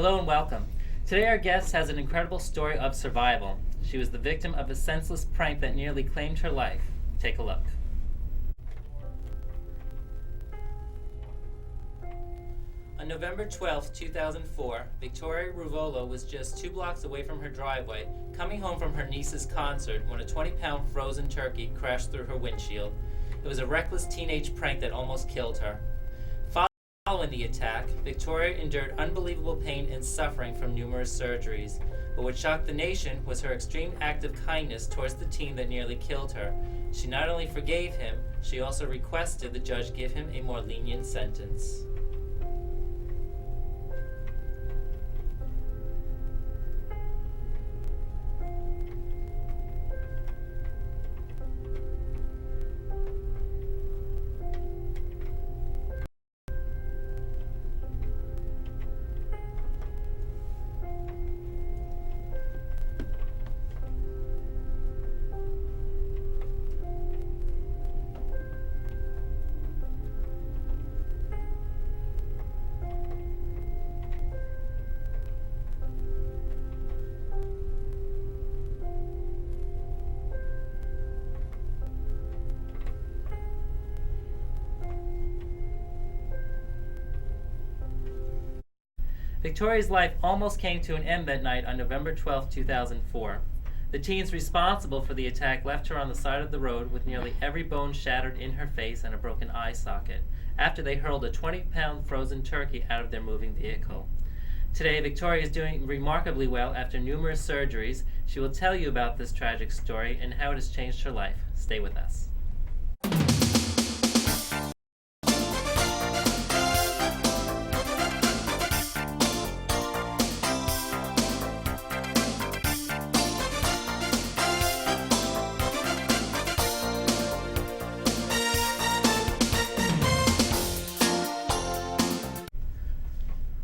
Hello and welcome. Today our guest has an incredible story of survival. She was the victim of a senseless prank that nearly claimed her life. Take a look. On November 12, 2004, Victoria Ruvolo was just 2 blocks away from her driveway, coming home from her niece's concert when a 20-pound frozen turkey crashed through her windshield. It was a reckless teenage prank that almost killed her. Following the attack, Victoria endured unbelievable pain and suffering from numerous surgeries. But what shocked the nation was her extreme act of kindness towards the teen that nearly killed her. She not only forgave him, she also requested the judge give him a more lenient sentence. Victoria's life almost came to an end that night on November 12, 2004. The teens responsible for the attack left her on the side of the road with nearly every bone shattered in her face and a broken eye socket, after they hurled a 20-pound frozen turkey out of their moving vehicle. Today, Victoria is doing remarkably well after numerous surgeries. She will tell you about this tragic story and how it has changed her life. Stay with us.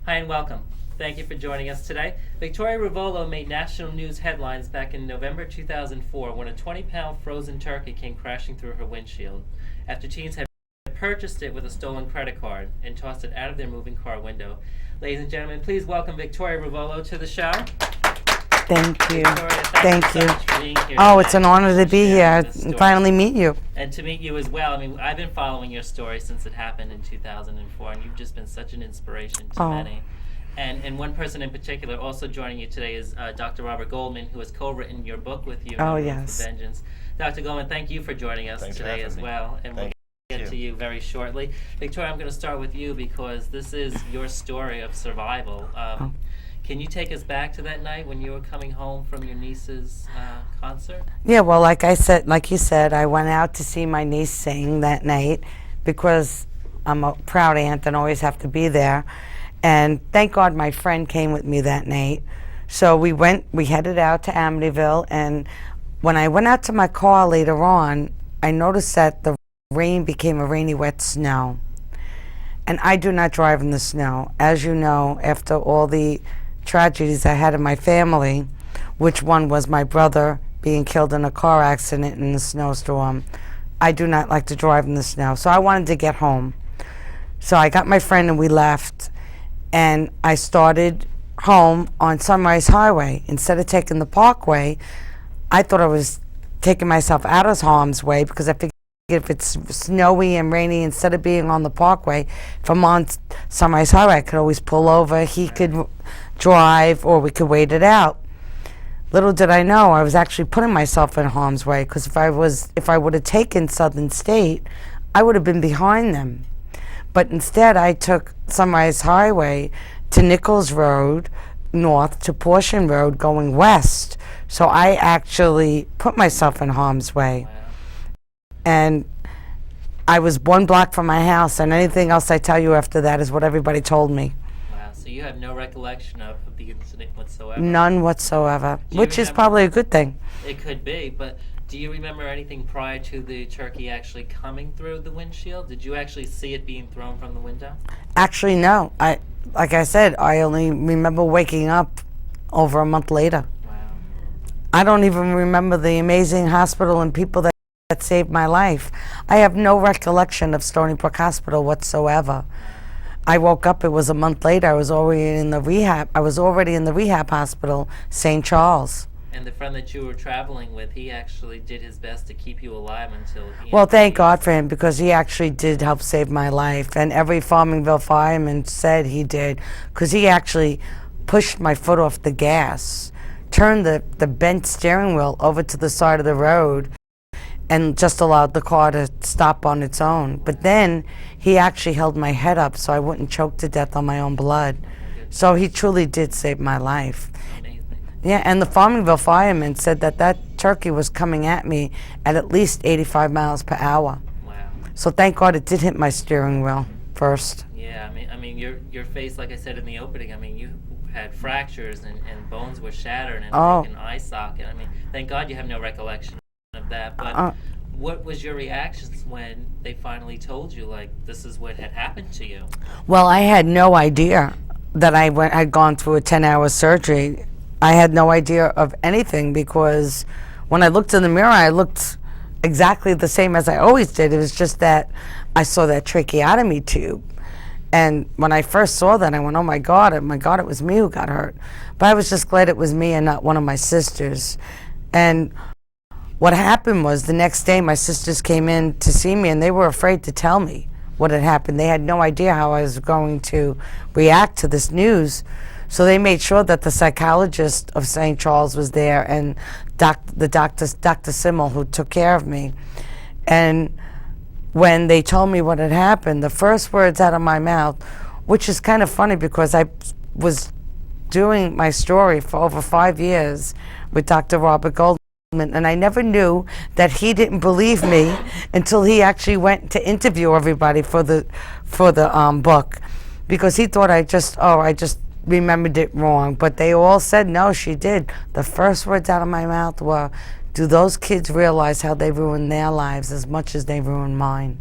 Hi and welcome. Thank you for joining us today. Victoria Ruvolo made national news headlines back in November 2004 when a 20-pound frozen turkey came crashing through her windshield after teens had purchased it with a stolen credit card and tossed it out of their moving car window. Ladies and gentlemen, please welcome Victoria Ruvolo to the show. Thank you. Victoria, Thank you you. so much for being here Oh, today. it's an honor to be Sharing here this and story. finally meet you. And to meet you as well. I mean, I've been following your story since it happened in 2004, and you've just been such an inspiration to Oh. many. And one person in particular also joining you today is Dr. Robert Goldman, who has co-written your book with you, Oh, No Room yes. for Vengeance. Dr. Goldman, thank you for joining us Thanks for today having as me. well. And we'll get you. to you very shortly. Victoria, I'm going to start with you because this is your story of survival. Can you take us back to that night when you were coming home from your niece's concert? Yeah, well, like you said, I went out to see my niece sing that night because I'm a proud aunt and always have to be there. And thank God my friend came with me that night. So we headed out to Amityville, and when I went out to my car later on, I noticed that the rain became a rainy, wet snow. And I do not drive in the snow. As you know, after all the tragedies I had in my family, which one was my brother being killed in a car accident in the snowstorm, I do not like to drive in the snow. So I wanted to get home. So I got my friend and we left. And I started home on Sunrise Highway. Instead of taking the Parkway, I thought I was taking myself out of harm's way because I figured if it's snowy and rainy, instead of being on the Parkway, if I'm on Sunrise Highway, I could always pull over. He could drive, or we could wait it out. Little did I know, I was actually putting myself in harm's way because if I would have taken Southern State, I would have been behind them. But instead, I took Sunrise Highway to Nichols Road, north to Portion Road, going west. So I actually put myself in harm's way. Wow. And I was 1 block from my house, and anything else I tell you after that is what everybody told me. Wow. So you have no recollection of the incident whatsoever? None whatsoever, Do you which is remember- probably a good thing. It could be, but do you remember anything prior to the turkey actually coming through the windshield? Did you actually see it being thrown from the window? Actually, no. Like I said, I only remember waking up over a month later. Wow. I don't even remember the amazing hospital and people that saved my life. I have no recollection of Stony Brook Hospital whatsoever. I woke up, it was a month later, I was already in the rehab. I was already in the rehab hospital, St. Charles. And the friend that you were traveling with, he actually did his best to keep you alive until he... Well, thank God for him, because he actually did help save my life. And every Farmingville fireman said he did, because he actually pushed my foot off the gas, turned the bent steering wheel over to the side of the road, and just allowed the car to stop on its own. But then he actually held my head up so I wouldn't choke to death on my own blood. So he truly did save my life. Yeah, and the Farmingville firemen said that that turkey was coming at me at least 85 miles per hour. Wow. So thank God it did hit my steering wheel first. Yeah, I mean, your face, like I said in the opening, I mean, you had fractures and bones were shattered and like an eye socket. I mean, thank God you have no recollection of that. But what was your reactions when they finally told you, like, this is what had happened to you? Well, I had no idea that I'd gone through a 10-hour surgery. I had no idea of anything, because when I looked in the mirror, I looked exactly the same as I always did. It was just that I saw that tracheotomy tube. And when I first saw that, I went, oh my God, it was me who got hurt. But I was just glad it was me and not one of my sisters. And what happened was, the next day my sisters came in to see me, and they were afraid to tell me what had happened. They had no idea how I was going to react to this news. So they made sure that the psychologist of St. Charles was there, and Dr. Simmel, who took care of me. And when they told me what had happened, the first words out of my mouth, which is kind of funny because I was doing my story for over 5 years with Dr. Robert Goldman, and I never knew that he didn't believe me until he actually went to interview everybody for the book, because he thought I just remembered it wrong. But they all said, no, she did. The first words out of my mouth were, do those kids realize how they ruined their lives as much as they ruined mine?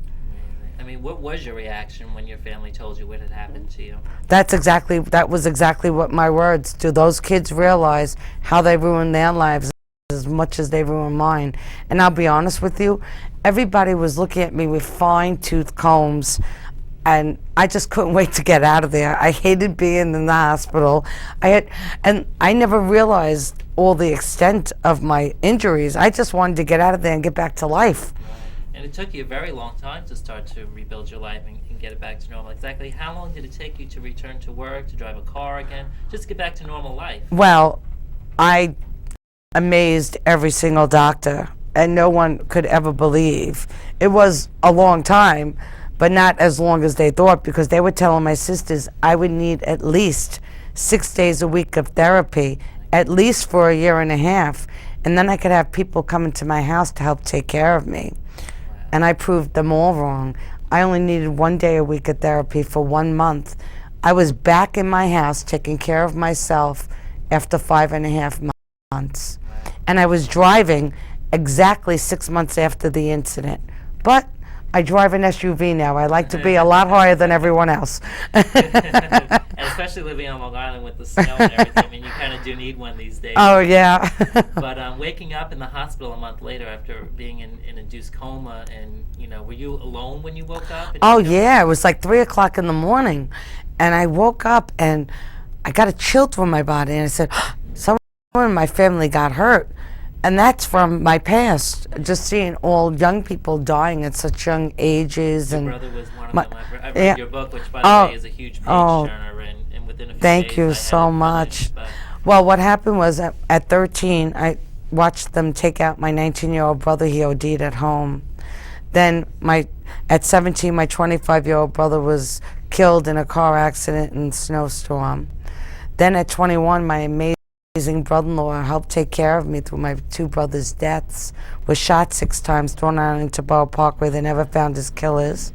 I mean, what was your reaction when your family told you what had happened to you? That was exactly what my words. Do those kids realize how they ruined their lives as much as they ruined mine? And I'll be honest with you, everybody was looking at me with fine-tooth combs, and I just couldn't wait to get out of there. I hated being in the hospital. And I never realized all the extent of my injuries. I just wanted to get out of there and get back to life. And it took you a very long time to start to rebuild your life and get it back to normal. Exactly how long did it take you to return to work, to drive a car again, just to get back to normal life? Well, I amazed every single doctor, and no one could ever believe. It was a long time, but not as long as they thought, because they were telling my sisters I would need at least 6 days a week of therapy, at least for a year and a half, and then I could have people coming to my house to help take care of me. And I proved them all wrong. I only needed 1 day a week of therapy for 1 month. I was back in my house taking care of myself after 5.5 months. And I was driving exactly 6 months after the incident. But I drive an SUV now. I like to be a lot higher than everyone else. And especially living on Long Island with the snow and everything, I mean, you kind of do need one these days. Oh, yeah. But waking up in the hospital a month later after being in induced coma, and, were you alone when you woke up? Oh, yeah. It was like 3 o'clock in the morning. And I woke up and I got a chill through my body. And I said, someone in my family got hurt. And that's from my past, just seeing all young people dying at such young ages. Your and brother was one of them. I've read your book, which, by the way, is a huge page turner, and within a few thank days, you I so had it much. finished, but Well, what happened was at 13, I watched them take out my 19-year-old brother. He OD'd at home. Then at 17, my 25-year-old brother was killed in a car accident in a snowstorm. Then at 21, my amazing brother-in-law helped take care of me through my 2 brothers' deaths. Was shot 6 times, thrown out into Borough Park, where they never found his killers.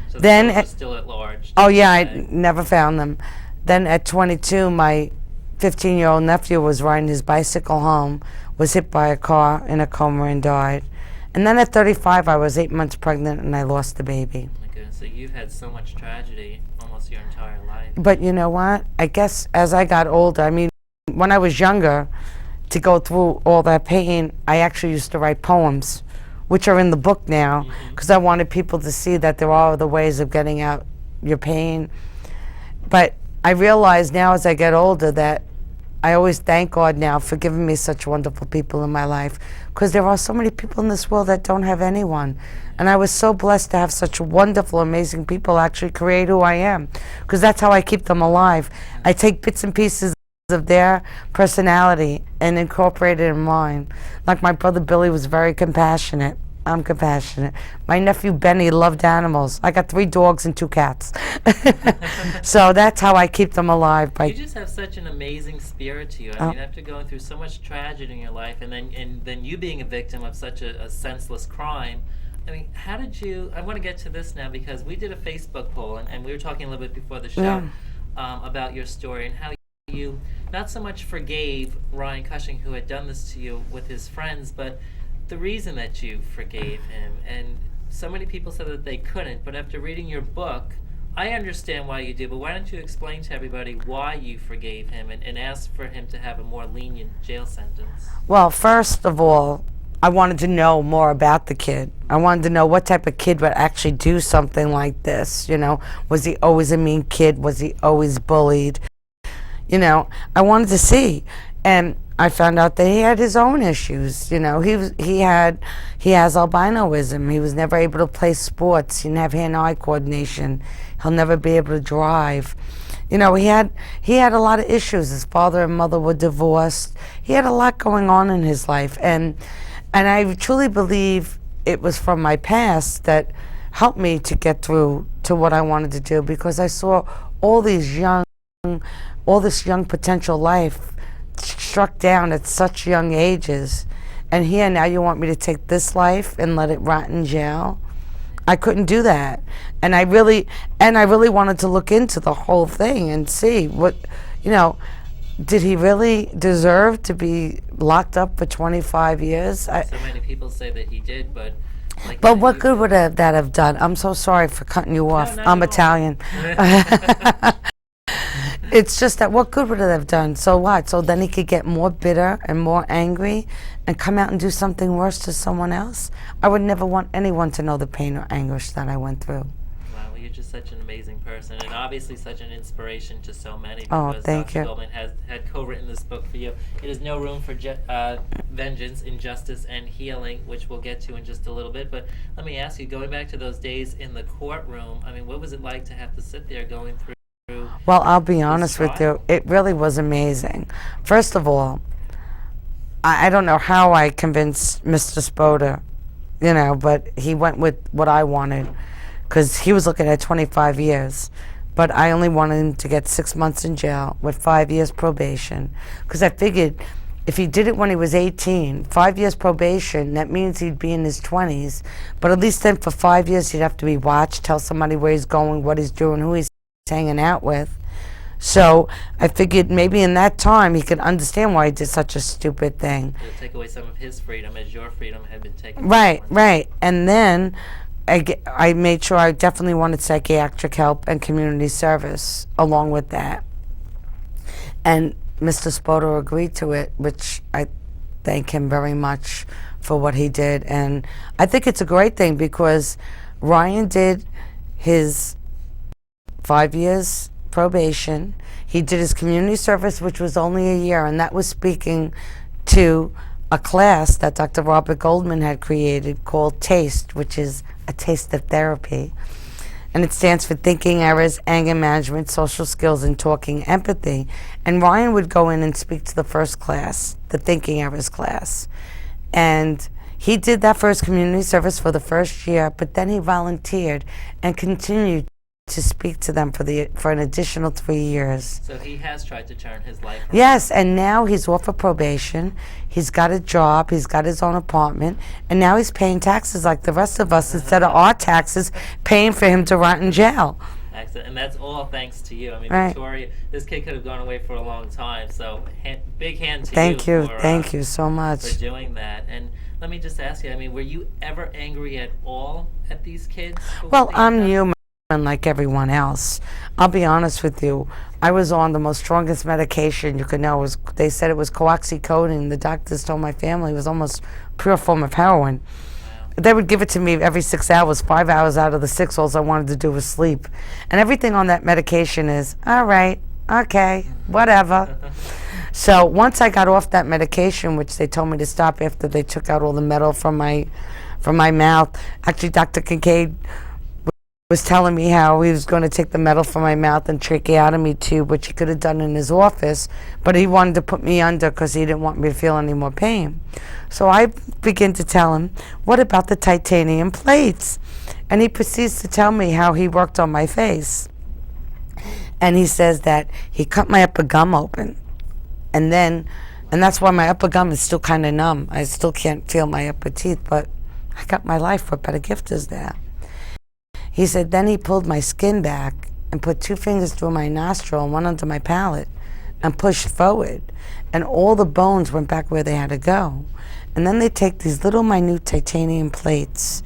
So Then the still at large. Oh yeah, I never found them. Then at 22, my 15-year-old nephew was riding his bicycle home, was hit by a car in a coma and died. And then at 35, I was 8 months pregnant and I lost the baby. Oh my goodness, so you've had so much tragedy almost your entire life. But you know what? I guess as I got older, I mean, when I was younger, to go through all that pain, I actually used to write poems, which are in the book now, because I wanted people to see that there are other ways of getting out your pain. But I realize now as I get older that I always thank God now for giving me such wonderful people in my life, because there are so many people in this world that don't have anyone. And I was so blessed to have such wonderful, amazing people actually create who I am, because that's how I keep them alive. I take bits and pieces of their personality and incorporate it in mine. Like my brother Billy was very compassionate. I'm compassionate. My nephew Benny loved animals. I got 3 dogs and 2 cats. So that's how I keep them alive. You just have such an amazing spirit to you. I mean, after going through so much tragedy in your life, and then you being a victim of such a senseless crime, I mean, how did you... I want to get to this now, because we did a Facebook poll, and we were talking a little bit before the show about your story and how you not so much forgave Ryan Cushing, who had done this to you with his friends, but the reason that you forgave him. And so many people said that they couldn't, but after reading your book, I understand why you do, but why don't you explain to everybody why you forgave him and ask for him to have a more lenient jail sentence? Well, first of all, I wanted to know more about the kid. I wanted to know what type of kid would actually do something like this, you know. Was he always a mean kid? Was he always bullied? You know, I wanted to see. And I found out that he had his own issues. You know, he has albinoism. He was never able to play sports. He didn't have hand-eye coordination. He'll never be able to drive. You know, he had a lot of issues. His father and mother were divorced. He had a lot going on in his life, and I truly believe it was from my past that helped me to get through to what I wanted to do, because I saw all this young potential life struck down at such young ages, and here now you want me to take this life and let it rot in jail? I couldn't do that. And I really wanted to look into the whole thing and see what, you know, did he really deserve to be locked up for 25 years? So many people say that he did, but... But what good would that have done? I'm so sorry for cutting you off. No, I'm Italian. It's just that what good would it have done? So what? So then he could get more bitter and more angry and come out and do something worse to someone else? I would never want anyone to know the pain or anguish that I went through. Wow, well, you're just such an amazing person, and obviously such an inspiration to so many, Oh, because thank Dr. you. Goldman had co-written this book for you. It is No Room for Vengeance, Injustice, and Healing, which we'll get to in just a little bit. But let me ask you, going back to those days in the courtroom, I mean, what was it like to have to sit there going through... Well, I'll be honest with you. It really was amazing. First of all, I don't know how I convinced Mr. Spoda, you know, but he went with what I wanted, because he was looking at 25 years. But I only wanted him to get 6 months in jail with 5 years probation, because I figured if he did it when he was 18, 5 years probation, that means he'd be in his 20s. But at least then for 5 years he'd have to be watched, tell somebody where he's going, what he's doing, who he's hanging out with. So I figured maybe in that time he could understand why he did such a stupid thing. It'll take away some of his freedom, as your freedom had been taken. Right. And then I made sure I definitely wanted psychiatric help and community service along with that. And Mr. Spoda agreed to it, which I thank him very much for what he did. And I think it's a great thing, because Ryan did his 5 years probation. He did his community service, which was only a year, and that was speaking to a class that Dr. Robert Goldman had created called TASTE, which is a taste of therapy. And it stands for Thinking Errors, Anger Management, Social Skills, and Talking Empathy. And Ryan would go in and speak to the first class, the Thinking Errors class. And he did that first community service for the first year, but then he volunteered and continued to speak to them for an additional 3 years. So he has tried to turn his life around. Yes, and now he's off of probation. He's got a job. He's got his own apartment, and now he's paying taxes like the rest of us instead of our taxes paying for him to rot in jail. Excellent, and that's all thanks to you. I mean, Right. Victoria, this kid could have gone away for a long time. So big hand to Thank you. Thank you so much. For doing that. And let me just ask you, I mean, were you ever angry at all at these kids? Well, I'm human like everyone else. I'll be honest with you. I was on the most strongest medication you could know. They said it was coxycodone. The doctors told my family it was almost pure form of heroin. Wow. They would give it to me every 6 hours. 5 hours out of the 6, all I wanted to do was sleep. And everything on that medication is, all right, okay, whatever. So once I got off that medication, which they told me to stop after they took out all the metal from my mouth. Actually, Dr. Kincaid was telling me how he was going to take the metal from my mouth and tracheotomy tube, which he could have done in his office, but he wanted to put me under because he didn't want me to feel any more pain. So I begin to tell him, what about the titanium plates? And he proceeds to tell me how he worked on my face. And he says that he cut my upper gum open. And that's why my upper gum is still kind of numb. I still can't feel my upper teeth, but I got my life. What better gift is there? He said then he pulled my skin back and put 2 fingers through my nostril and one under my palate and pushed forward. And all the bones went back where they had to go. And then they take these little minute titanium plates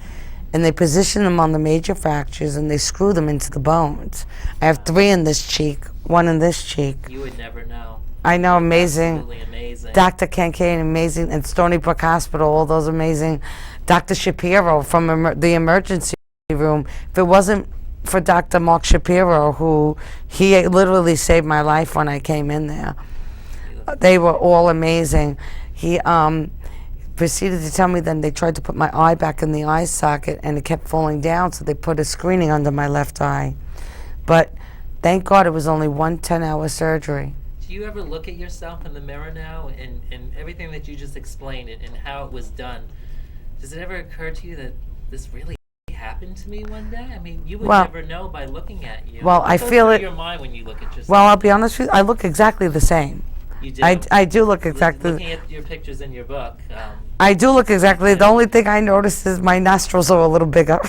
and they position them on the major fractures and they screw them into the bones. I have 3 in this cheek, 1 in this cheek. You would never know. I know, amazing. Absolutely amazing. Dr. Kincaid, amazing. And Stony Brook Hospital, all those amazing. Dr. Shapiro from the emergency room. If it wasn't for Dr. Mark Shapiro, he literally saved my life when I came in there. They were all amazing. He proceeded to tell me then they tried to put my eye back in the eye socket and it kept falling down, so they put a screening under my left eye. But thank God it was only 1 10-hour surgery. Do you ever look at yourself in the mirror now and everything that you just explained and how it was done? Does it ever occur to you that this really happened to me one day? I mean, you would never know by looking at you. Well, I feel it. Your mind when you look at yourself. Well, I'll be honest with you. I look exactly the same. You do. I do look exactly. Looking at your pictures in your book. I do look exactly. The only thing I notice is my nostrils are a little bigger.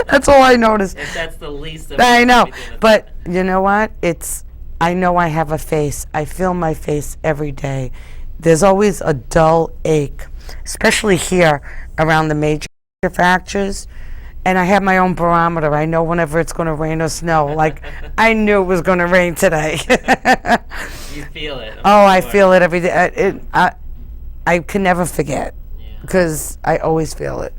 That's all I notice. If that's the least of I know, but you know what? I know I have a face. I feel my face every day. There's always a dull ache, especially here around the major fractures. And I have my own barometer. I know whenever it's going to rain or snow. Like, I knew it was going to rain today. You feel it. I feel it every day. I can never forget because I always feel it.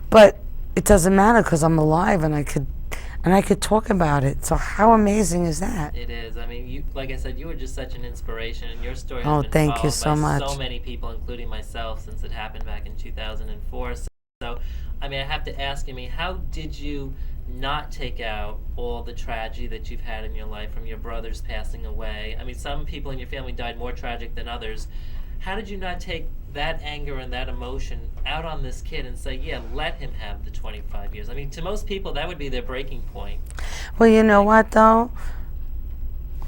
But it doesn't matter because I'm alive and I could talk about it. So how amazing is that? It is. I mean, you, like I said, you were just such an inspiration, and your story has been thank you followed so by much. so many people, including myself, since it happened back in 2004. So, I mean, I have to ask you, how did you not take out all the tragedy that you've had in your life from your brothers passing away? I mean, some people in your family died more tragic than others. How did you not take that anger and that emotion out on this kid and say, yeah, let him have the 25 years? I mean, to most people, that would be their breaking point. Well, you know what, though?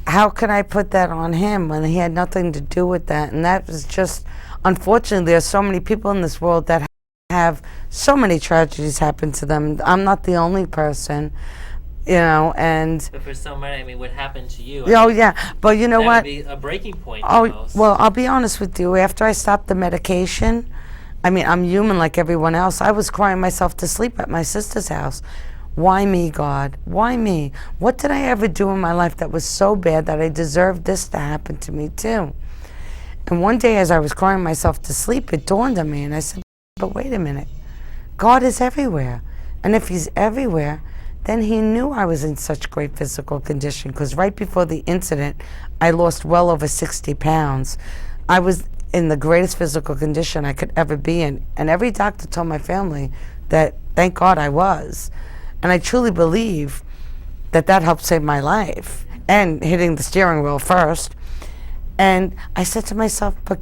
How can I put that on him when he had nothing to do with that? And that was just, unfortunately, there's so many people in this world that have so many tragedies happen to them. I'm not the only person. And but for so many, I mean, what happened to you? But you know what? That would be a breaking point. Well, I'll be honest with you. After I stopped the medication, I mean, I'm human like everyone else. I was crying myself to sleep at my sister's house. Why me, God? Why me? What did I ever do in my life that was so bad that I deserved this to happen to me too? And one day, as I was crying myself to sleep, it dawned on me, and I said, "But wait a minute. God is everywhere, and if He's everywhere." Then he knew I was in such great physical condition because right before the incident, I lost well over 60 pounds. I was in the greatest physical condition I could ever be in. And every doctor told my family that, thank God I was. And I truly believe that helped save my life. And hitting the steering wheel first. And I said to myself, but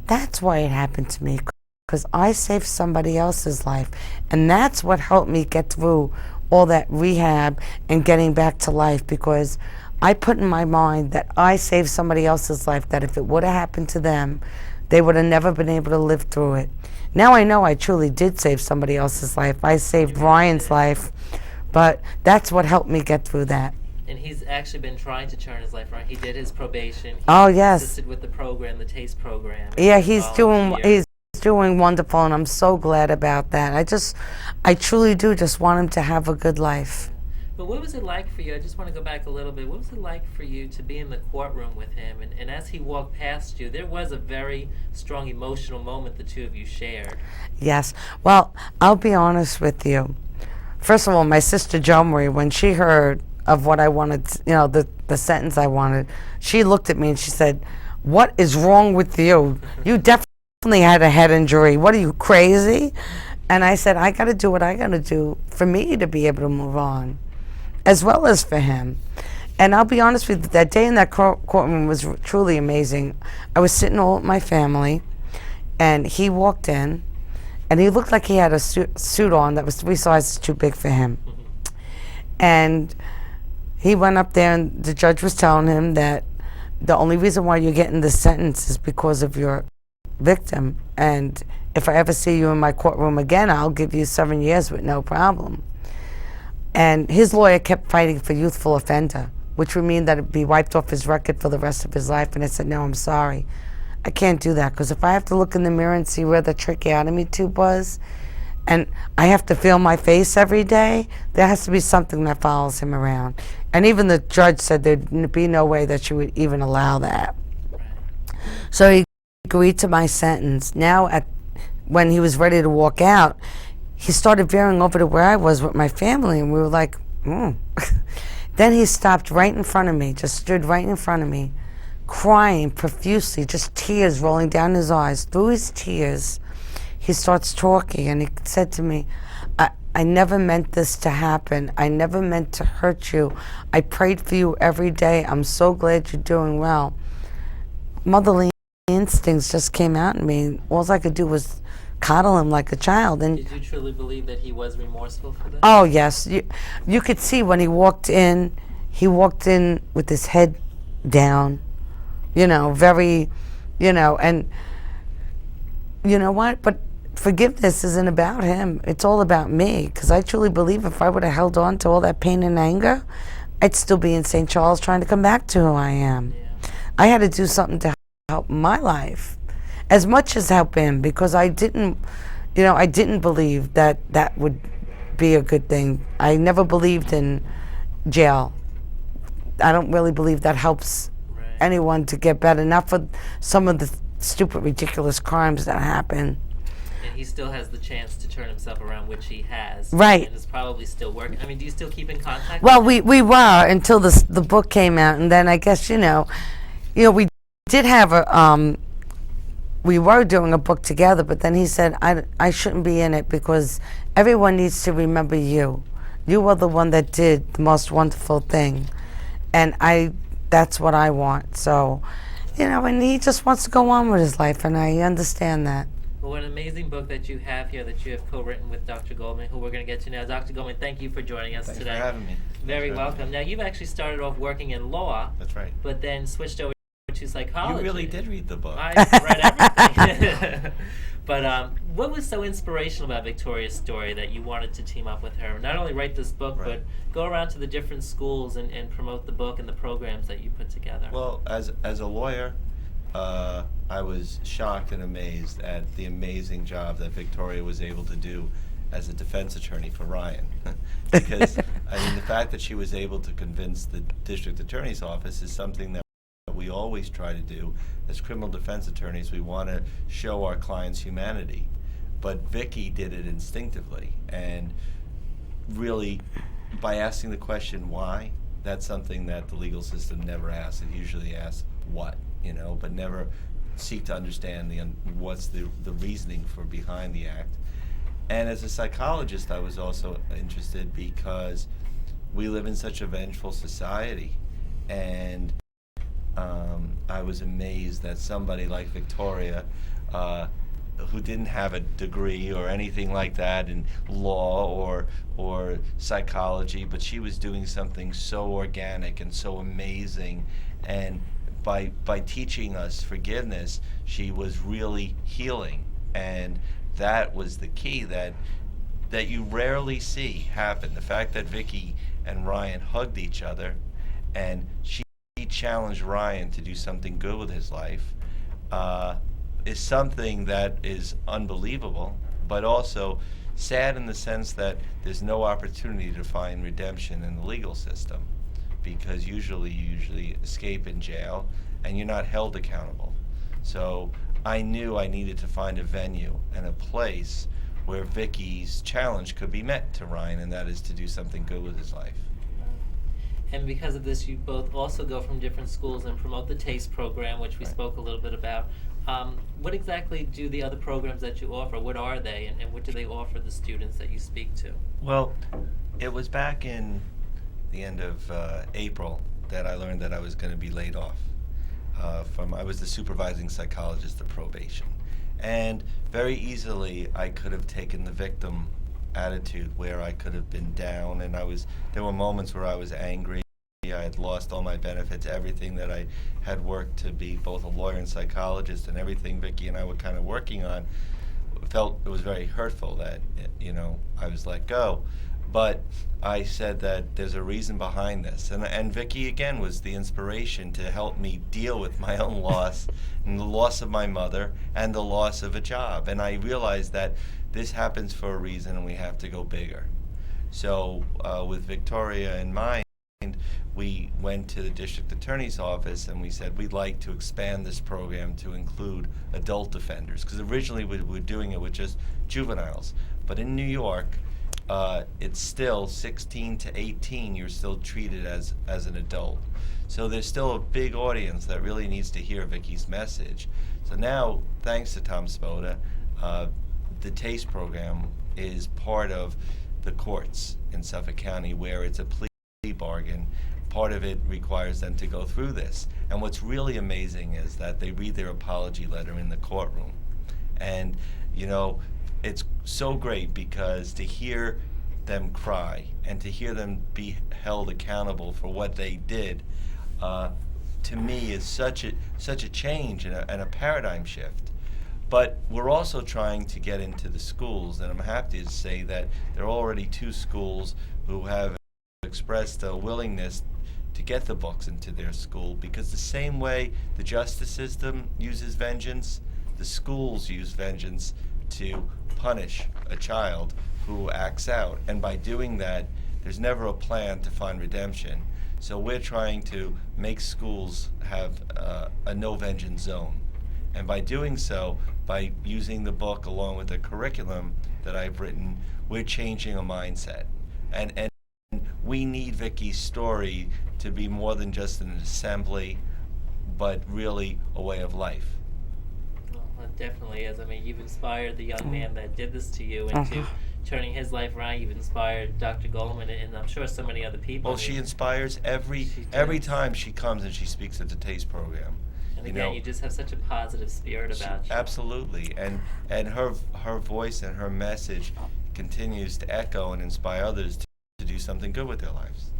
that's why it happened to me. Because I saved somebody else's life. And that's what helped me get through all that rehab and getting back to life, because I put in my mind that I saved somebody else's life, that if it would have happened to them, they would have never been able to live through it. Now I know I truly did save somebody else's life. I saved Brian's life, but that's what helped me get through that. And he's actually been trying to turn his life around. He did his probation. He assisted with the program, the TASTE program. Yeah, he's doing wonderful, and I'm so glad about that. I truly do just want him to have a good life. But what was it like for you? I just want to go back a little bit. What was it like for you to be in the courtroom with him? And as he walked past you, there was a very strong emotional moment the two of you shared. Yes. Well, I'll be honest with you. First of all, my sister Jo Marie, when she heard of what I wanted, the sentence I wanted, she looked at me and she said, "What is wrong with you? You definitely had a head injury. What are you, crazy?" And I said, I got to do what I got to do for me to be able to move on, as well as for him. And I'll be honest with you, that day in that courtroom was truly amazing. I was sitting all with my family, and he walked in, and he looked like he had a suit on that was 3 sizes too big for him. And he went up there, and the judge was telling him that the only reason why you're getting this sentence is because of your victim. And if I ever see you in my courtroom again, I'll give you 7 years with no problem. And his lawyer kept fighting for youthful offender, which would mean that it'd be wiped off his record for the rest of his life. And I said, no, I'm sorry. I can't do that, because if I have to look in the mirror and see where the tracheotomy tube was, and I have to feel my face every day, there has to be something that follows him around. And even the judge said there'd be no way that she would even allow that. So he agreed to my sentence. Now, when he was ready to walk out, he started veering over to where I was with my family, and we were like, Then he stopped right in front of me, just stood right in front of me, crying profusely, just tears rolling down his eyes. Through his tears, he starts talking, and he said to me, I never meant this to happen. I never meant to hurt you. I prayed for you every day. I'm so glad you're doing well. Motherly instincts just came out in me. All I could do was coddle him like a child. And did you truly believe that he was remorseful for this? Oh, yes. You could see when he walked in with his head down, very, and you know what? But forgiveness isn't about him. It's all about me, because I truly believe if I would have held on to all that pain and anger, I'd still be in St. Charles trying to come back to who I am. Yeah. I had to do something to help my life as much as help him, because I didn't believe that would be a good thing. I never believed in jail. I don't really believe that helps anyone to get better, not for some of the stupid, ridiculous crimes that happen. And he still has the chance to turn himself around, which he has. Right. And is probably still working. I mean, do you still keep in contact Well, with him? we were until the book came out, and then I guess, we did have we were doing a book together, but then he said, I shouldn't be in it because everyone needs to remember you. You were the one that did the most wonderful thing. And that's what I want. So, and he just wants to go on with his life, and I understand that. Well, what an amazing book that you have here that you have co-written with Dr. Goldman, who we're going to get to now. Dr. Goldman, thank you for joining us today. Thanks for having me. Very welcome. Now, you've actually started off working in law. That's right. But then switched over to psychology. You really did read the book. I read everything. But what was so inspirational about Victoria's story that you wanted to team up with her? Not only write this book, but go around to the different schools and promote the book and the programs that you put together. Well, as a lawyer, I was shocked and amazed at the amazing job that Victoria was able to do as a defense attorney for Ryan. Because, the fact that she was able to convince the district attorney's office is something that we always try to do. As criminal defense attorneys, we want to show our clients humanity. But Vicky did it instinctively, and really, by asking the question why, that's something that the legal system never asks. It usually asks what, but never seek to understand what's the reasoning for behind the act. And as a psychologist, I was also interested because we live in such a vengeful society, and I was amazed that somebody like Victoria, who didn't have a degree or anything like that in law or psychology, but she was doing something so organic and so amazing, and by teaching us forgiveness, she was really healing, and that was the key that you rarely see happen. The fact that Vicky and Ryan hugged each other, and she challenged Ryan to do something good with his life, is something that is unbelievable, but also Sad in the sense that there's no opportunity to find redemption in the legal system, because usually you escape in jail and you're not held accountable. So I knew I needed to find a venue and a place where Vicky's challenge could be met to Ryan, and that is to do something good with his life. And because of this, you both also go from different schools and promote the TASTE program, which we Right. spoke a little bit about. What exactly do the other programs that you offer, what are they, and what do they offer the students that you speak to? Well, it was back in the end of April that I learned that I was going to be laid off. I was the supervising psychologist of probation. And very easily I could have taken the victim attitude where I could have been down, and there were moments where I was angry. I had lost all my benefits, everything that I had worked to be both a lawyer and psychologist, and everything Vicky and I were kind of working on. Felt it was very hurtful that, I was let go. But I said that there's a reason behind this. And Vicky, again, was the inspiration to help me deal with my own loss, and the loss of my mother, and the loss of a job. And I realized that this happens for a reason, and we have to go bigger. So with Victoria in mind, we went to the district attorney's office and we said we'd like to expand this program to include adult offenders, because originally we were doing it with just juveniles. But in New York, it's still 16 to 18, you're still treated as an adult. So there's still a big audience that really needs to hear Vicky's message. So now, thanks to Tom Spoda, the TASTE program is part of the courts in Suffolk County, where it's a plea bargain. Part of it requires them to go through this. And what's really amazing is that they read their apology letter in the courtroom. And, it's so great, because to hear them cry and to hear them be held accountable for what they did, to me is such a change and a paradigm shift. But we're also trying to get into the schools, and I'm happy to say that there are already 2 schools who have expressed a willingness to get the books into their school, because the same way the justice system uses vengeance, the schools use vengeance to punish a child who acts out. And by doing that, there's never a plan to find redemption. So we're trying to make schools have a no vengeance zone. And by doing so, by using the book along with the curriculum that I've written, we're changing a mindset. And we need Vicky's story to be more than just an assembly, but really a way of life. Well, it definitely is. I mean, you've inspired the young man that did this to you into turning his life around. You've inspired Dr. Goldman, and I'm sure so many other people. Well, she inspires every time she comes and she speaks at the TASTE program. And again, you just have such a positive spirit about you. Absolutely, and her voice and her message continues to echo and inspire others to do something good with their lives.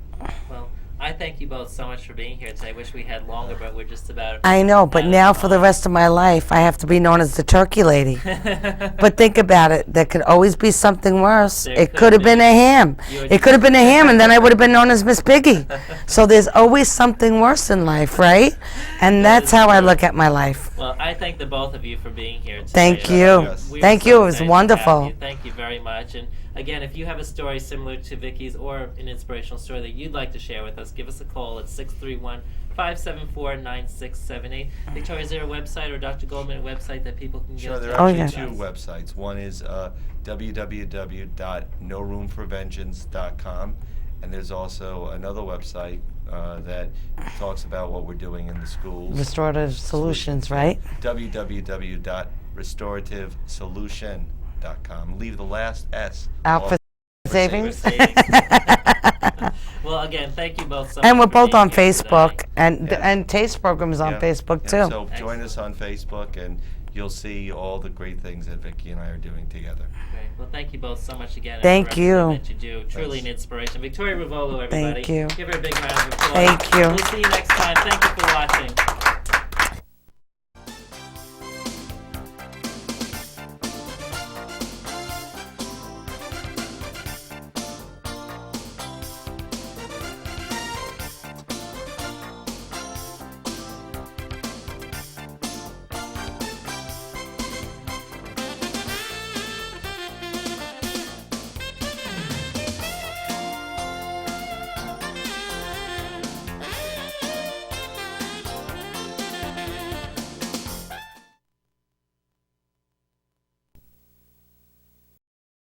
Well, I thank you both so much for being here today. I wish we had longer, but we're just about. I know, but out now of for the time. rest of my life, I have to be known as the turkey lady. But think about it. There could always be something worse. There It could could have be. been a ham. You were It could have been a ham, and then I would have been known as Miss Piggy. So there's always something worse in life, right? And that's how I look at my life. Well, I thank the both of you for being here today. Thank you. Yes. We are Thank so you. It was excited to have wonderful. you. Thank you very much. And again, if you have a story similar to Vicky's or an inspirational story that you'd like to share with us, give us a call at 631-574-9678. Victoria, is there a website or Dr. Goldman a website that people can get Sure, in there touch are Oh, with yeah. two us? websites. One is www.noroomforvengeance.com, and there's also another website that talks about what we're doing in the schools. Restorative solutions, right? www.restorativeSolution.com. Leave the last S Out off for savings. savings. Well, again, thank you both so much. And we're for both being on here Facebook, today. and Yes. and TASTE program is on Yeah. Facebook Yeah, too. So join us on Facebook, and you'll see all the great things that Vicki and I are doing together. Great. Well, thank you both so much again. and Thank for everything you. That you do. Truly Thanks. an inspiration. Victoria Ruvolo, everybody. Thank you. Give her a big round of applause. Thank you. We'll see you next time. Thank you for watching.